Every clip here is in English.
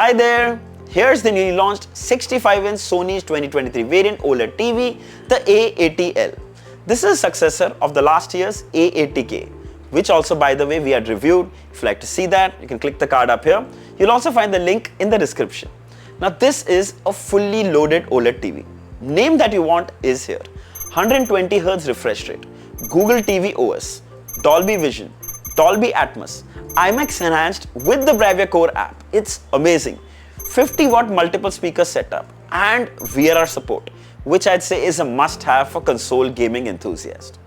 Hi there! Here's the newly launched 65-inch Sony's 2023 variant OLED TV, the A80L. This is a successor of the last year's A80K, which also, by the way, we had reviewed. If you'd like to see that, you can click the card up here. You'll also find the link in the description. Now, this is a fully loaded OLED TV. Name that you want is here. 120Hz refresh rate, Google TV OS, Dolby Vision, Dolby Atmos, IMAX enhanced with the Bravia Core app. It's amazing. 50-watt multiple speaker setup and VRR support, which I'd say is a must-have for console gaming enthusiasts.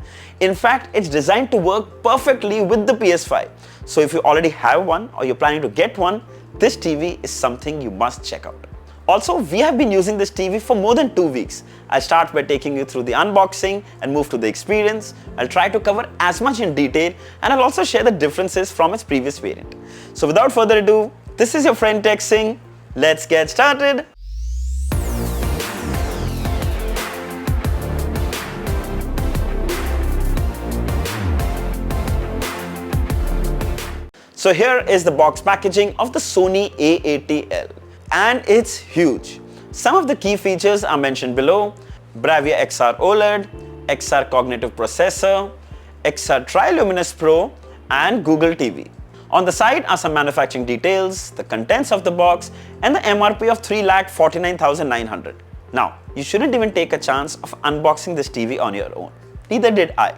In fact, it's designed to work perfectly with the PS5. So if you already have one or you're planning to get one, this TV is something you must check out. Also, we have been using this TV for more than 2 weeks. I'll start by taking you through the unboxing and move to the experience. I'll try to cover as much in detail, and I'll also share the differences from its previous variant. So without further ado, this is your friend Tech Singh. Let's get started. So here is the box packaging of the Sony A80L. And it's huge. Some of the key features are mentioned below: Bravia XR OLED, XR Cognitive Processor, XR Triluminous Pro, and Google TV. On the side are some manufacturing details, the contents of the box, and the MRP of 3,49,900. Now, you shouldn't even take a chance of unboxing this TV on your own. Neither did I.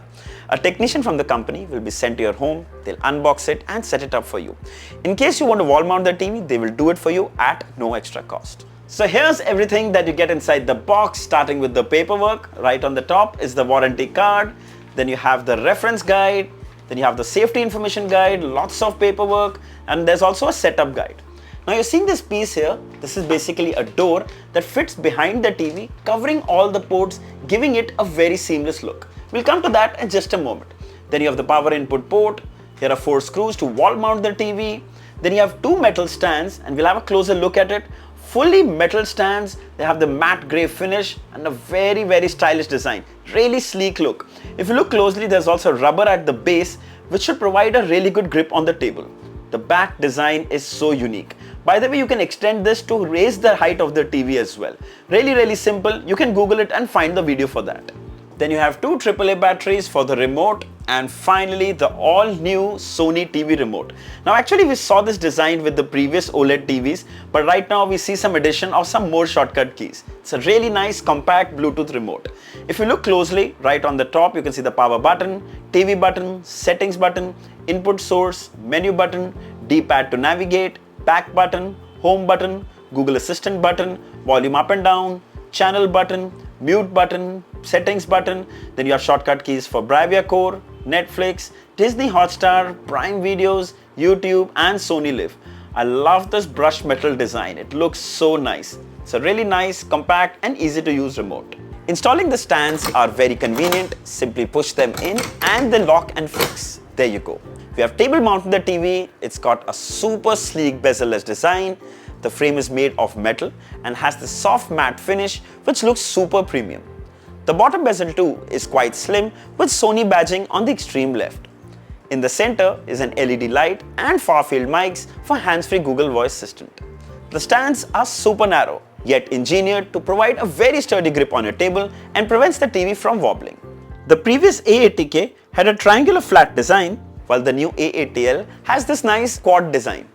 A technician from the company will be sent to your home, they'll unbox it and set it up for you. In case you want to wall mount the TV, they will do it for you at no extra cost. So here's everything that you get inside the box, starting with the paperwork. Right on the top is the warranty card, then you have the reference guide, then you have the safety information guide, lots of paperwork, and there's also a setup guide. Now you're seeing this piece here. This is basically a door that fits behind the TV, covering all the ports, giving it a very seamless look. We'll come to that in just a moment. Then you have the power input port. Here are 4 screws to wall mount the TV. Then you have 2 metal stands, and we'll have a closer look at it. Fully metal stands. They have the matte grey finish and a very stylish design. Really sleek look. If you look closely, there's also rubber at the base, which should provide a really good grip on the table. The back design is so unique. By the way, you can extend this to raise the height of the TV as well. Really simple. You can Google it and find the video for that. Then you have 2 AAA batteries for the remote, and finally the all-new Sony TV remote. Now actually we saw this design with the previous OLED TVs, but right now we see some addition of some more shortcut keys. It's a really nice compact Bluetooth remote. If you look closely, right on the top you can see the power button, TV button, settings button, input source, menu button, D-pad to navigate, back button, home button, Google Assistant button, volume up and down, channel button, mute button, settings button. Then you have shortcut keys for Bravia Core, Netflix, Disney Hotstar, Prime Videos, YouTube, and Sony Live. I love this brushed metal design. It looks so nice. It's a really nice, compact, and easy to use remote. Installing the stands are very convenient. Simply push them in and they lock and fix. There you go. We have table mounted the TV. It's got a super sleek bezel-less design. The frame is made of metal and has the soft matte finish, which looks super premium. The bottom bezel too is quite slim, with Sony badging on the extreme left. In the center is an LED light and far-field mics for hands-free Google Voice Assistant. The stands are super narrow, yet engineered to provide a very sturdy grip on your table and prevents the TV from wobbling. The previous A80K had a triangular flat design, while the new A80L has this nice quad design.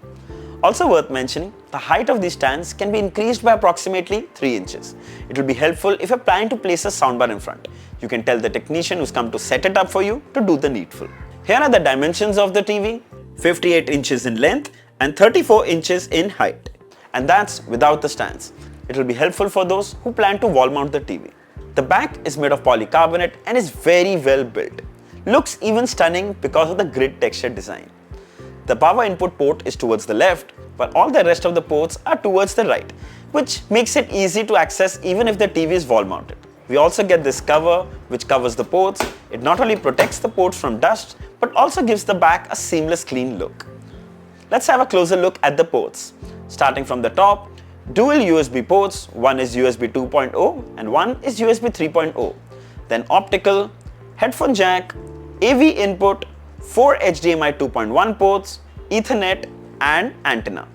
Also worth mentioning, the height of these stands can be increased by approximately 3 inches. It will be helpful if you're planning to place a soundbar in front. You can tell the technician who's come to set it up for you to do the needful. Here are the dimensions of the TV: 58 inches in length and 34 inches in height. And that's without the stands. It will be helpful for those who plan to wall mount the TV. The back is made of polycarbonate and is very well built. Looks even stunning because of the grid texture design. The power input port is towards the left, while all the rest of the ports are towards the right, which makes it easy to access even if the TV is wall mounted. We also get this cover which covers the ports. It not only protects the ports from dust, but also gives the back a seamless clean look. Let's have a closer look at the ports. Starting from the top, dual USB ports, one is USB 2.0 and one is USB 3.0. Then optical, headphone jack, AV input, 4 HDMI 2.1 ports, Ethernet and antenna.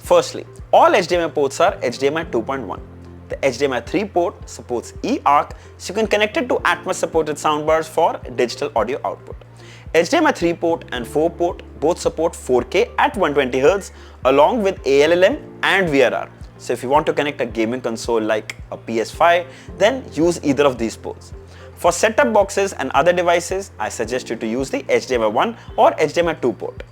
Firstly, all HDMI ports are HDMI 2.1. The HDMI 3 port supports eARC, so you can connect it to Atmos supported soundbars for digital audio output. HDMI 3 port and 4 port both support 4K at 120Hz along with ALLM and VRR. So if you want to connect a gaming console like a PS5, then use either of these ports. For set-top boxes and other devices, I suggest you to use the HDMI 1 or HDMI 2 port.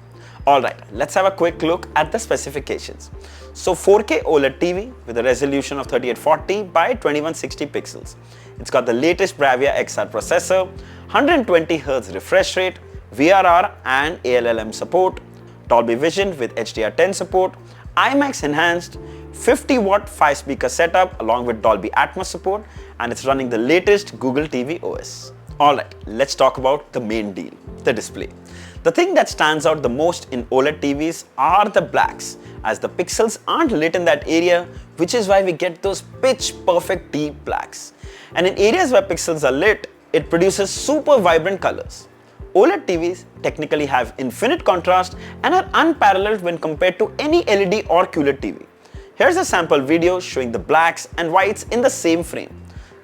Alright, let's have a quick look at the specifications. So 4K OLED TV with a resolution of 3840 by 2160 pixels. It's got the latest Bravia XR processor, 120Hz refresh rate, VRR and ALLM support, Dolby Vision with HDR10 support, IMAX enhanced, 50 watt 5 speaker setup along with Dolby Atmos support, and it's running the latest Google TV OS. Alright, let's talk about the main deal, the display. The thing that stands out the most in OLED TVs are the blacks, as the pixels aren't lit in that area, which is why we get those pitch perfect deep blacks. And in areas where pixels are lit, it produces super vibrant colors. OLED TVs technically have infinite contrast and are unparalleled when compared to any LED or QLED TV. Here's a sample video showing the blacks and whites in the same frame.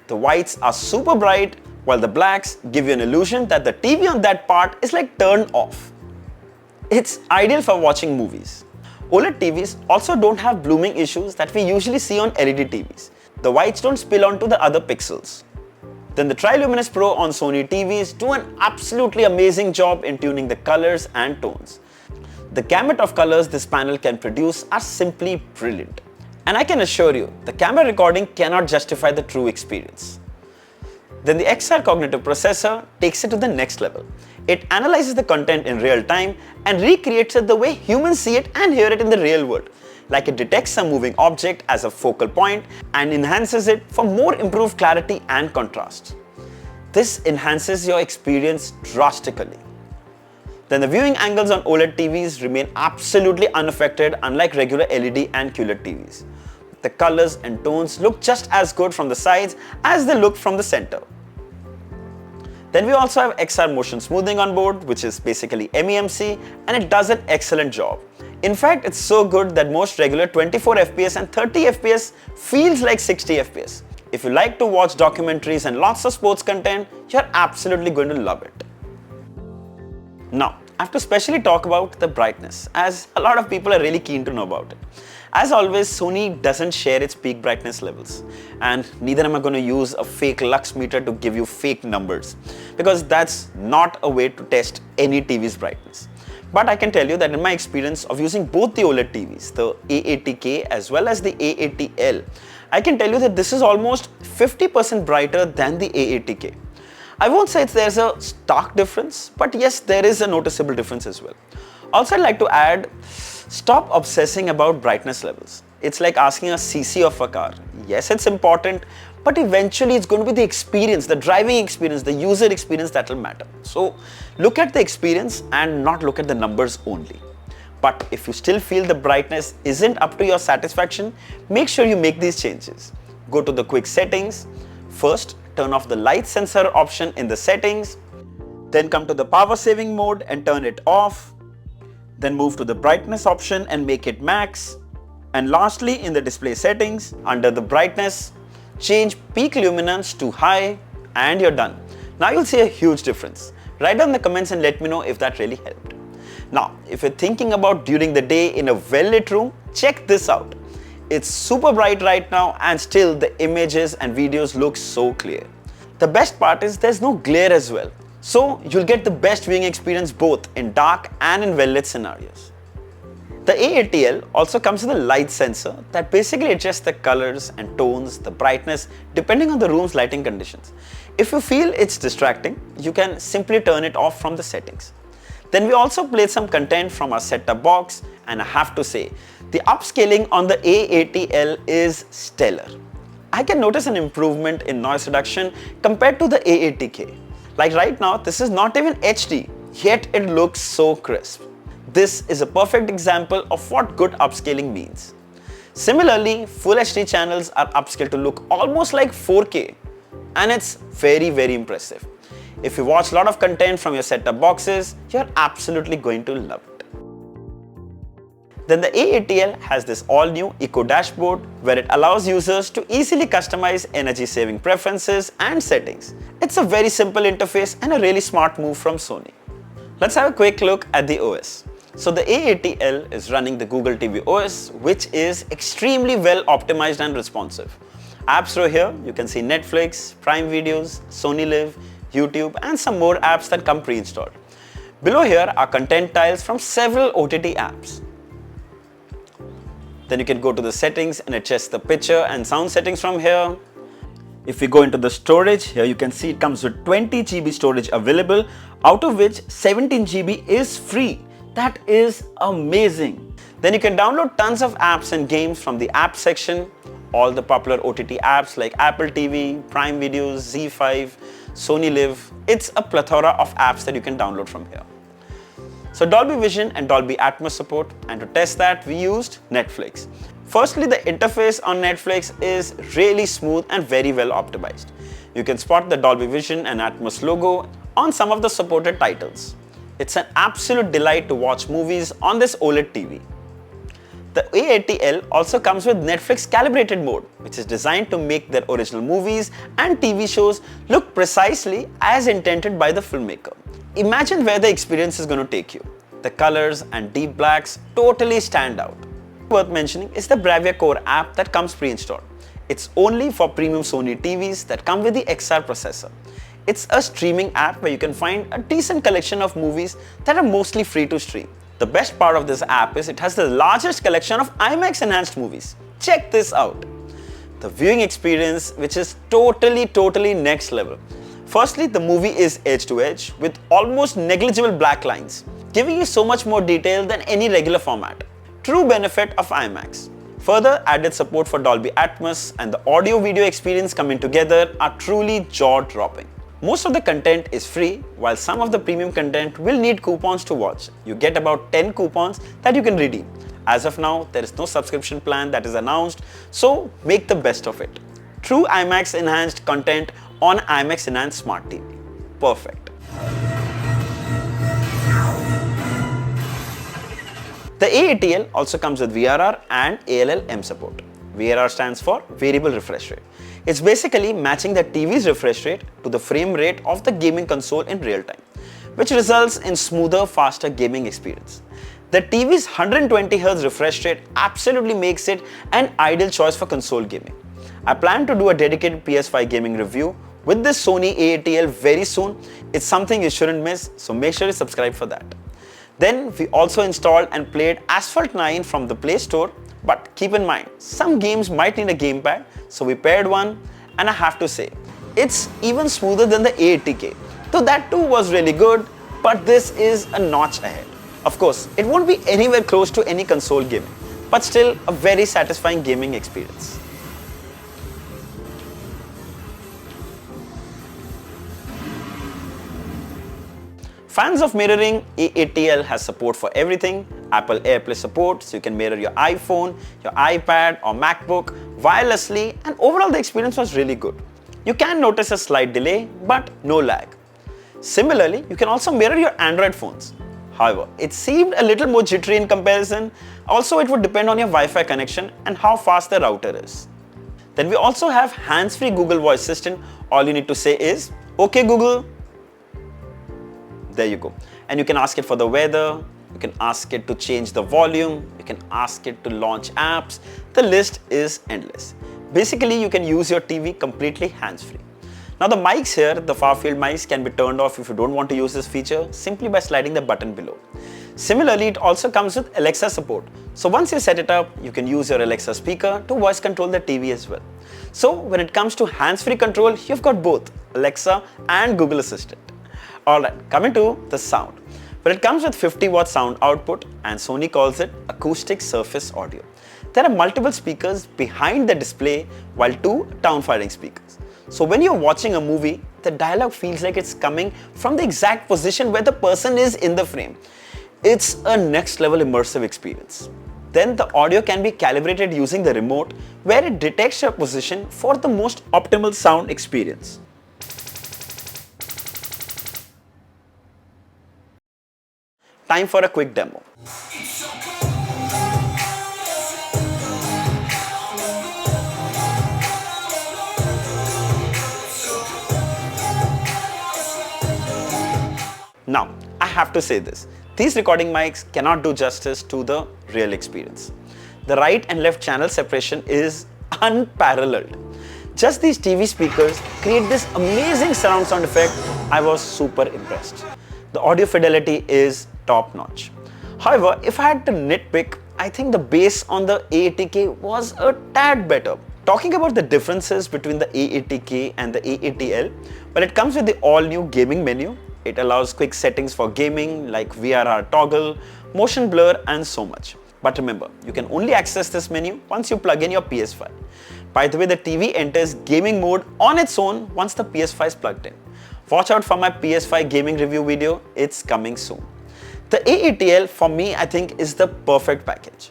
The whites are super bright, while the blacks give you an illusion that the TV on that part is like turned off. It's ideal for watching movies. OLED TVs also don't have blooming issues that we usually see on LED TVs. The whites don't spill onto the other pixels. Then the Triluminous Pro on Sony TVs do an absolutely amazing job in tuning the colors and tones. The gamut of colors this panel can produce are simply brilliant. And I can assure you, the camera recording cannot justify the true experience. Then the XR cognitive processor takes it to the next level. It analyzes the content in real time and recreates it the way humans see it and hear it in the real world. Like it detects a moving object as a focal point and enhances it for more improved clarity and contrast. This enhances your experience drastically. Then the viewing angles on OLED TVs remain absolutely unaffected, unlike regular LED and QLED TVs. The colors and tones look just as good from the sides as they look from the center. Then we also have XR motion smoothing on board, which is basically MEMC, and it does an excellent job. In fact, it's so good that most regular 24 FPS and 30 FPS feels like 60 FPS. If you like to watch documentaries and lots of sports content, you're absolutely going to love it. Now, I have to specially talk about the brightness, as a lot of people are really keen to know about it. As always, Sony doesn't share its peak brightness levels, and neither am I going to use a fake lux meter to give you fake numbers, because that's not a way to test any TV's brightness. But I can tell you that in my experience of using both the OLED TVs, the A80K as well as the A80L, I can tell you that this is almost 50% brighter than the A80K. I won't say there's a stark difference, but yes, there is a noticeable difference as well. Also, I'd like to add, stop obsessing about brightness levels. It's like asking a CC of a car. Yes, it's important, but eventually it's going to be the experience, the driving experience, the user experience that will matter. So look at the experience and not look at the numbers only. But if you still feel the brightness isn't up to your satisfaction, make sure you make these changes. Go to the quick settings. First, turn off the light sensor option in the settings. Then come to the power saving mode and turn it off. Then move to the brightness option and make it max. And lastly, in the display settings, under the brightness, change peak luminance to high and you're done. Now you'll see a huge difference. Write down in the comments and let me know if that really helped. Now, if you're thinking about during the day in a well-lit room, check this out. It's super bright right now and still the images and videos look so clear. The best part is there's no glare as well. So you'll get the best viewing experience both in dark and in well-lit scenarios. The A80L also comes with a light sensor that basically adjusts the colors and tones, the brightness, depending on the room's lighting conditions. If you feel it's distracting, you can simply turn it off from the settings. Then we also played some content from our set-top box, and I have to say, the upscaling on the A80L is stellar. I can notice an improvement in noise reduction compared to the A80K. Like right now, this is not even HD, yet it looks so crisp. This is a perfect example of what good upscaling means. Similarly, Full HD channels are upscaled to look almost like 4K, and it's very, very impressive. If you watch a lot of content from your set-top boxes, you're absolutely going to love it. Then the A80L has this all-new Eco dashboard where it allows users to easily customize energy-saving preferences and settings. It's a very simple interface and a really smart move from Sony. Let's have a quick look at the OS. So the A80L is running the Google TV OS, which is extremely well optimized and responsive. Apps row here, you can see Netflix, Prime Videos, Sony Live, YouTube and some more apps that come pre-installed. Below here are content tiles from several OTT apps. Then you can go to the settings and adjust the picture and sound settings from here. If we go into the storage, here you can see it comes with 20 GB storage available, out of which 17 GB is free. That is amazing. Then you can download tons of apps and games from the app section. All the popular OTT apps like Apple TV, Prime Videos, Z5, Sony Live. It's a plethora of apps that you can download from here. So Dolby Vision and Dolby Atmos support, and to test that we used Netflix. Firstly, the interface on Netflix is really smooth and very well optimized. You can spot the Dolby Vision and Atmos logo on some of the supported titles. It's an absolute delight to watch movies on this OLED TV. The A80L also comes with Netflix calibrated mode, which is designed to make their original movies and TV shows look precisely as intended by the filmmaker. Imagine where the experience is going to take you. The colors and deep blacks totally stand out. Worth mentioning is the Bravia Core app that comes pre-installed. It's only for premium Sony TVs that come with the XR processor. It's a streaming app where you can find a decent collection of movies that are mostly free to stream. The best part of this app is it has the largest collection of IMAX enhanced movies. Check this out. The viewing experience, which is totally next level. Firstly, the movie is edge to edge with almost negligible black lines, giving you so much more detail than any regular format. True benefit of IMAX. Further, added support for Dolby Atmos and the audio-video experience coming together are truly jaw-dropping. Most of the content is free, while some of the premium content will need coupons to watch. You get about 10 coupons that you can redeem. As of now, there is no subscription plan that is announced, so make the best of it. True IMAX enhanced content on IMAX enhanced Smart TV. Perfect. The A80L also comes with VRR and ALL-M support. VRR stands for Variable Refresh Rate. It's basically matching the TV's refresh rate to the frame rate of the gaming console in real time, which results in smoother, faster gaming experience. The TV's 120Hz refresh rate absolutely makes it an ideal choice for console gaming. I plan to do a dedicated PS5 gaming review with this Sony A80L very soon. It's something you shouldn't miss, so make sure you subscribe for that. Then we also installed and played Asphalt 9 from the Play Store, but keep in mind, some games might need a gamepad, so we paired one, and I have to say, it's even smoother than the A80K. So that too was really good, but this is a notch ahead. Of course, it won't be anywhere close to any console gaming, but still a very satisfying gaming experience. Fans of mirroring, A80L has support for everything. Apple AirPlay support, so you can mirror your iPhone, your iPad or MacBook wirelessly, and overall the experience was really good. You can notice a slight delay, but no lag. Similarly, you can also mirror your Android phones. However, it seemed a little more jittery in comparison. Also, it would depend on your Wi-Fi connection and how fast the router is. Then we also have hands-free Google Voice Assistant. All you need to say is, "Okay Google." There you go. And you can ask it for the weather, you can ask it to change the volume, you can ask it to launch apps. The list is endless. Basically, you can use your TV completely hands-free. Now the mics here, the far-field mics, can be turned off if you don't want to use this feature simply by sliding the button below. Similarly, it also comes with Alexa support. So once you set it up, you can use your Alexa speaker to voice control the TV as well. So when it comes to hands-free control, you've got both Alexa and Google Assistant. Alright, coming to the sound. But it comes with 50-watt sound output, and Sony calls it acoustic surface audio. There are multiple speakers behind the display, while 2 down-firing speakers. So when you're watching a movie, the dialogue feels like it's coming from the exact position where the person is in the frame. It's a next level immersive experience. Then the audio can be calibrated using the remote, where it detects your position for the most optimal sound experience. Time for a quick demo. Now, I have to say this. These recording mics cannot do justice to the real experience. The right and left channel separation is unparalleled. Just these TV speakers create this amazing surround sound effect. I was super impressed. The audio fidelity is top notch. However, if I had to nitpick, I think the bass on the A80K was a tad better. Talking about the differences between the A80K and the A80L, well, it comes with the all-new gaming menu. It allows quick settings for gaming like VRR toggle, motion blur, and so much. But remember, you can only access this menu once you plug in your PS5. By the way, the TV enters gaming mode on its own once the PS5 is plugged in. Watch out for my PS5 gaming review video, it's coming soon. The A80L for me, I think, is the perfect package.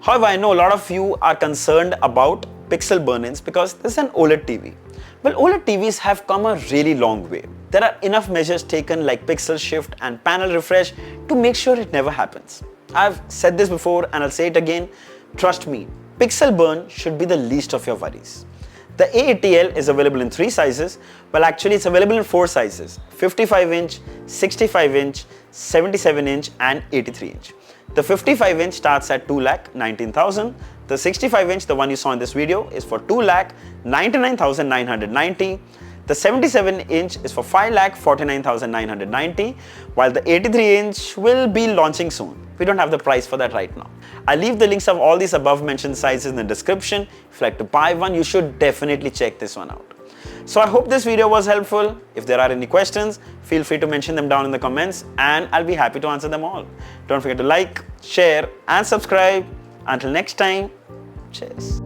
However, I know a lot of you are concerned about pixel burn-ins because this is an OLED TV. Well, OLED TVs have come a really long way. There are enough measures taken like pixel shift and panel refresh to make sure it never happens. I've said this before and I'll say it again. Trust me, pixel burn should be the least of your worries. The A80L is available in 3 sizes. Well, actually it's available in 4 sizes: 55-inch, 65-inch, 77-inch and 83-inch. The 55-inch starts at 2,19,000. The 65-inch, the one you saw in this video, is for 2,99,990. The 77-inch is for 5,49,990, while the 83-inch will be launching soon. We don't have the price for that right now. I'll leave the links of all these above mentioned sizes in the description. If you'd like to buy one, you should definitely check this one out. So I hope this video was helpful. If there are any questions, feel free to mention them down in the comments and I'll be happy to answer them all. Don't forget to like, share and subscribe. Until next time, cheers.